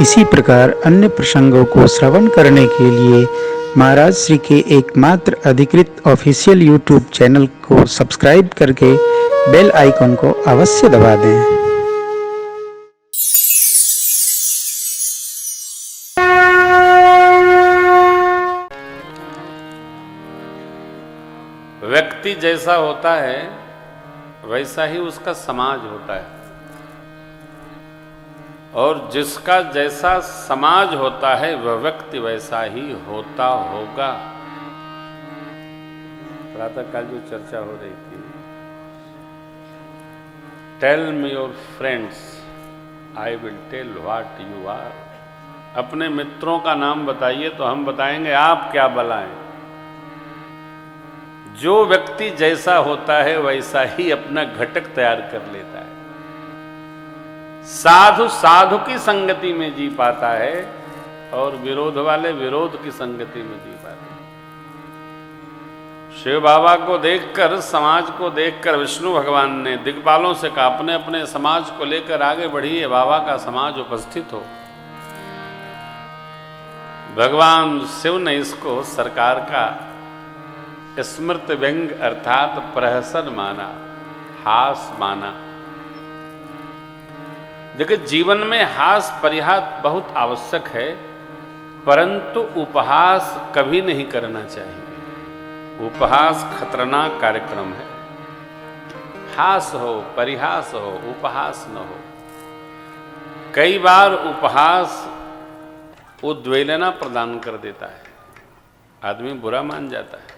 इसी प्रकार अन्य प्रसंगों को श्रवण करने के लिए महाराज श्री के एकमात्र अधिकृत ऑफिशियल यूट्यूब चैनल को सब्सक्राइब करके बेल आइकन को अवश्य दबा दें। व्यक्ति जैसा होता है वैसा ही उसका समाज होता है, और जिसका जैसा समाज होता है वह व्यक्ति वैसा ही होता होगा। प्रातःकाल जो चर्चा हो रही थी, tell me your friends I will tell what you are. अपने मित्रों का नाम बताइए तो हम बताएंगे आप क्या बलाएं। जो व्यक्ति जैसा होता है वैसा ही अपना घटक तैयार कर लेता है। साधु साधु की संगति में जी पाता है और विरोध वाले विरोध की संगति में जी पाते हैं। शिव बाबा को देखकर, समाज को देखकर विष्णु भगवान ने दिग्पालों से कहा, अपने अपने समाज को लेकर आगे बढ़िए, बाबा का समाज उपस्थित हो। भगवान शिव ने इसको सरकार का स्मृत व्यंग अर्थात प्रहसन माना, हास माना। देखिए, जीवन में हास परिहास बहुत आवश्यक है, परंतु उपहास कभी नहीं करना चाहिए। उपहास खतरनाक कार्यक्रम है। हास हो, परिहास हो, उपहास न हो। कई बार उपहास उद्वेलना प्रदान कर देता है, आदमी बुरा मान जाता है।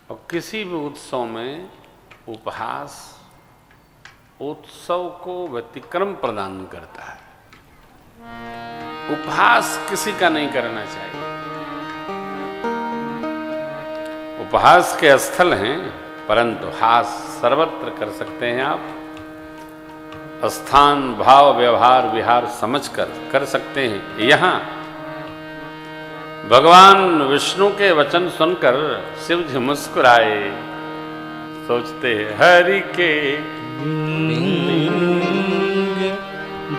और किसी भी उत्सव में उपहास उत्सव को व्यतिक्रम प्रदान करता है। उपहास किसी का नहीं करना चाहिए। उपहास के स्थल हैं, परंतु हास सर्वत्र कर सकते हैं आप। स्थान, भाव, व्यवहार, विहार समझकर कर सकते हैं। यहां भगवान विष्णु के वचन सुनकर शिव जी मुस्कुराए, सोचते हरि के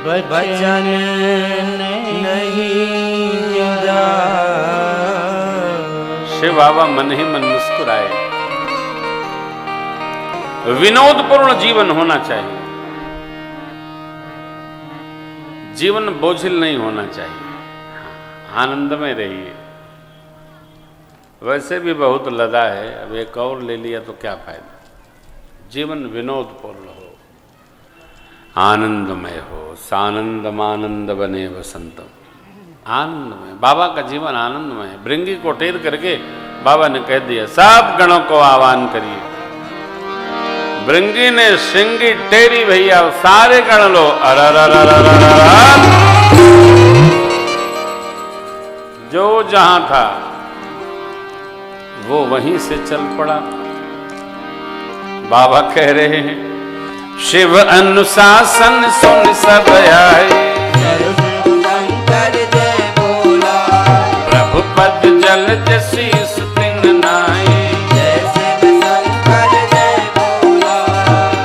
बचन नहीं जा। शिव बाबा मन ही मन मुस्कुराए। विनोदपूर्ण जीवन होना चाहिए, जीवन बोझिल नहीं होना चाहिए, आनंद में रहिए। वैसे भी बहुत लदा है, अब एक और ले लिया तो क्या फायदा। जीवन विनोदपूर्ण हो, आनंदमय हो। सानंदमानंद बने वसंतम। आनंदमय, बाबा का जीवन आनंदमय है। भृंगी को टेर करके बाबा ने कह दिया, सब गणों को आह्वान करिए। भृंगी ने श्रृंगी टेरी, भैया सारे गण लो। जो जहां था वो वहीं से चल पड़ा। बाबा कह रहे हैं, शिव अनुशासन सुन सब आए, प्रभु पद जल शीस तिन नाए।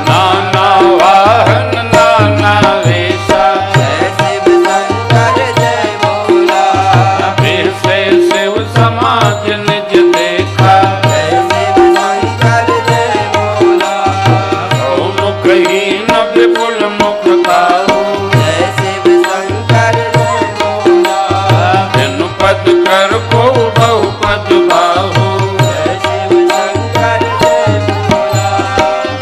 नाना वाहन नाना वेशा, वैसे शिव समाज निज देखा। मुखहीन विपुल मुख काहू, बिनु पद कर को बहुपद बाहू।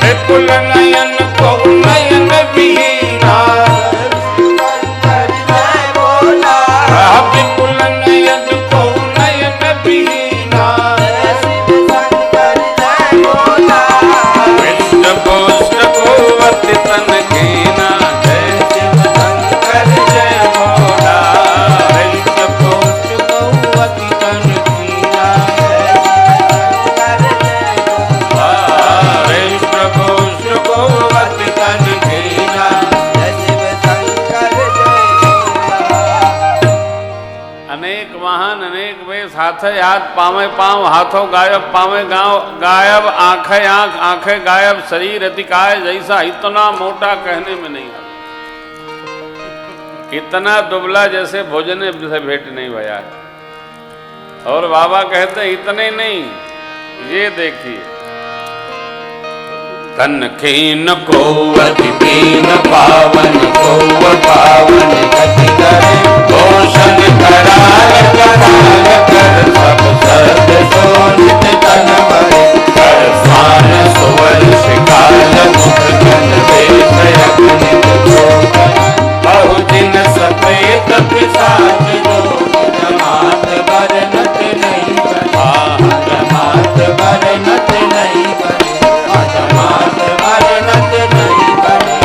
विपुल नयन को नयन बीना, विपुल नयन को नयन बीना। विष्ट पुष्ट को अति तन कीना, जय शिव शंकर जय भोला। विष्ट पुष्ट को अति तन कीना, विष्ट पुष्ट को अति तन कीना। अनेक वाहन अनेक वेश, हाथे हाथ पावे पाँव, हाथों गायब पावे गायब, आंखें आंख आंखें गायब, शरीर अतिकाय जैसा इतना मोटा कहने में नहीं आता। इतना दुबला जैसे भोजन से भेंट नहीं भया है। और बाबा कहते हैं इतने नहीं, ये देखिए, तन खीन को अति दीन पावन को पावन गति करे, भूषण कराल कराल कर सब सद सोनित तन भरे, कर स्वान सुवर शिकाल मुख गण वेश अग्नित जोगन, बहु दिन सपेत पिशाच जोग, जमात बरनत नहीं बने, जमात बरनत नहीं बने, जमात बरनत नहीं बने।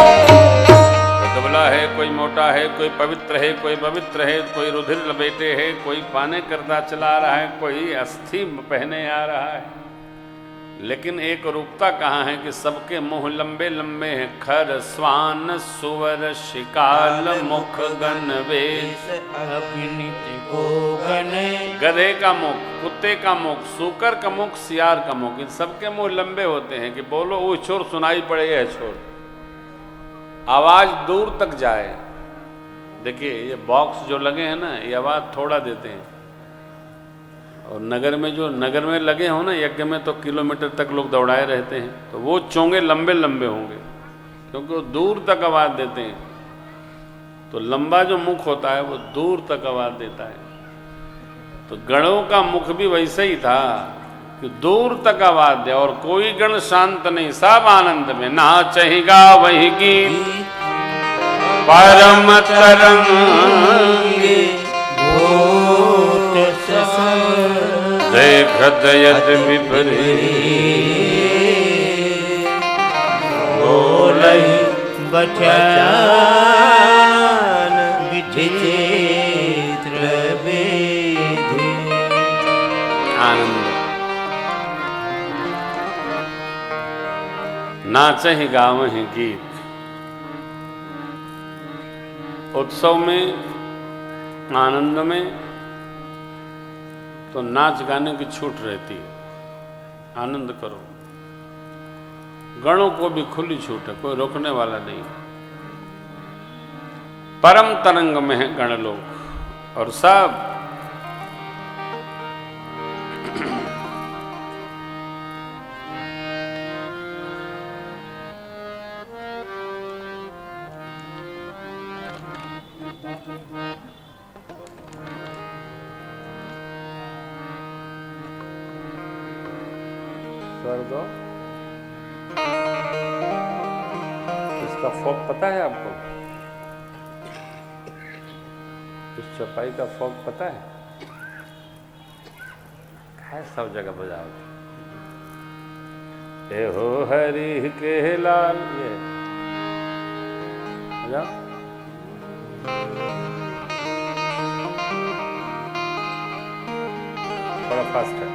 कोई दुबला है, कोई मोटा है, कोई पवित्र है, कोई पवित्र है, कोई रुधिर लपेटे है, कोई पाने करता चला रहा है, कोई अस्थि पहने आ रहा है, लेकिन एक रूपता कहाँ है कि सबके मुंह लंबे लंबे हैं। खर स्वान सुवर शिकाल मुख गण वेश अग्नित गोगन, गधे का मुख, कुत्ते का मुख, सूकर का मुख, सियार का मुख, इन सबके मुंह लंबे होते हैं कि बोलो वो छोर सुनाई पड़े, यह छोर आवाज दूर तक जाए। देखिए ये बॉक्स जो लगे हैं ना, ये आवाज थोड़ा देते हैं, और नगर में जो नगर में लगे हो ना यज्ञ में, तो किलोमीटर तक लोग दौड़ाए रहते हैं, तो वो चोंगे लंबे लंबे होंगे क्योंकि वो दूर तक आवाज देते हैं। तो लंबा जो मुख होता है वो दूर तक आवाज देता है। तो गणों का मुख भी वैसे ही था कि दूर तक आवाज दे, और कोई गण शांत नहीं, सब आनंद में नाचेगा वही गीत परम तरंगे, भूत सब देखत यद विपरीत, बोलहि बचन विचित्र विधि। आनंद नाचहि गावहि गीत। उत्सव में, आनंद में तो नाच गाने की छूट रहती है, आनंद करो। गणों को भी खुली छूट है, कोई रोकने वाला नहीं। परम तरंग में है गण लोग, और सब कर दो। इसका फॉग पता है आपको? इस चौपाई का फॉग पता है सब जगह बजाओ। ए हो हरि के लाल, ये बजाओ। थोड़ा फास्ट है।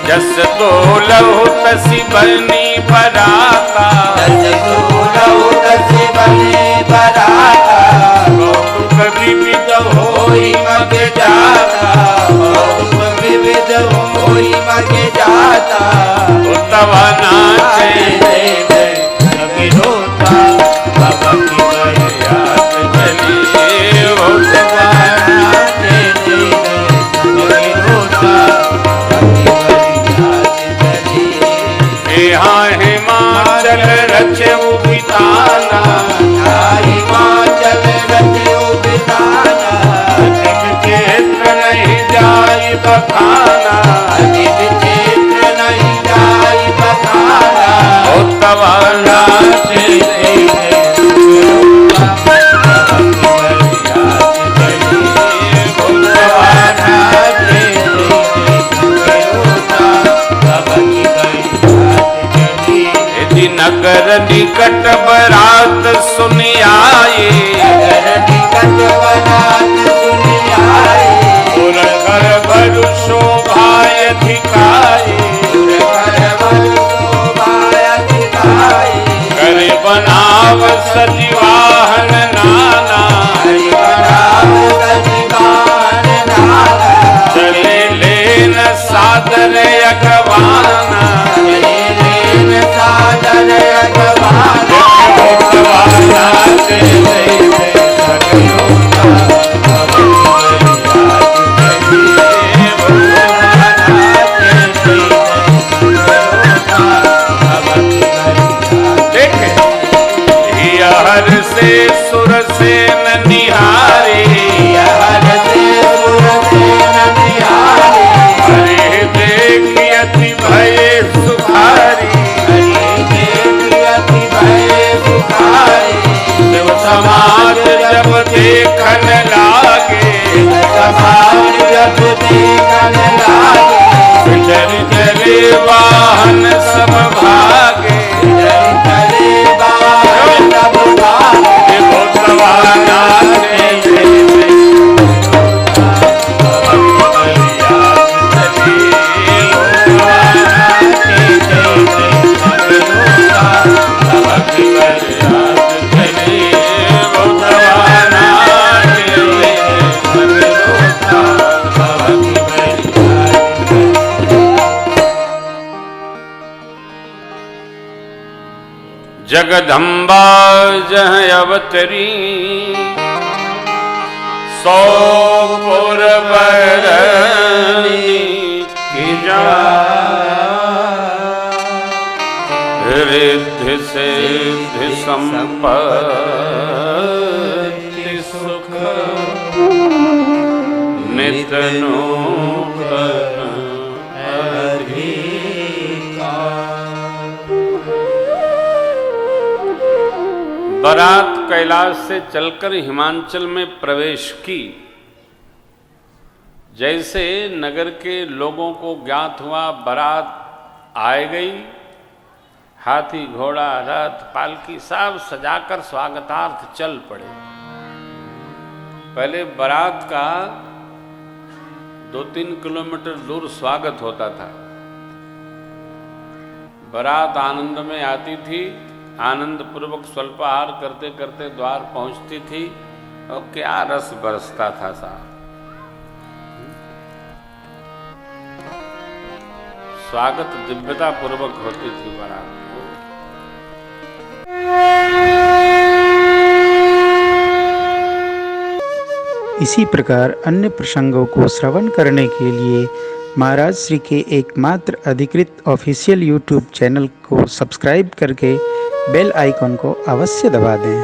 जस तो लहु तसी बनी बराता, जस तो लहु तसी बनी बराता, कौतुक विविध होई मग जाता, कौतुक विविध होई मग जाता। उतवा नाचे रोता बाबा की बरियात चली, उतवा नाचे रोता यहाँ हिमाचल रचे बिताना, हिमाचल रचे बिताना, क्षेत्र नहीं जाई बखाना, क्षेत्र नहीं जाई बखाना। उतवा नाचे नगर निकट बरात सुनि आए, नगर निकट बरात सुनि आए, पुर कर भरु शोभाय अधिकाए, पुर कर भरु शोभाय अधिकाए, करे बनाव सजीवाहन नाना, हरि बनाव सजीवाहन नाना, चले लेन सादर अगवाना, चले लेन सादर अगवाना, भगवाना से देवे सगलोका, हर से सुर से न निहारे, हर से सुर से न निहारे, हरे देखि अति भय सुखारी, हरि देखि अति भय सुखारे, शिव समाज जब देखन लागे, समाज जब देखन लागे, चल चले वाहन सब भागे, चल चले बाहर सब भागे, भगवाना से देवे जगदम्बा जह अवतरी, सौ पुरबरनी की जा, रिद्धि सिद्धि संपत्ति सुख, नित नूतन बारात कैलाश से चलकर हिमांचल में प्रवेश की। जैसे नगर के लोगों को ज्ञात हुआ बारात आए गई, हाथी घोड़ा रथ पालकी सब सजाकर स्वागतार्थ चल पड़े। पहले बारात का 2-3 किलोमीटर दूर स्वागत होता था। बारात आनंद में आती थी, आनंद पूर्वक स्वल्पाहार करते करते द्वार पहुंचती थी, और क्या रस बरसता था साहब। स्वागत दिव्यता पूर्वक होती थी बारात को। इसी प्रकार अन्य प्रसंगों को श्रवण करने के लिए महाराज श्री के एकमात्र अधिकृत ऑफिशियल यूट्यूब चैनल को सब्सक्राइब करके बेल आइकॉन को अवश्य दबा दें।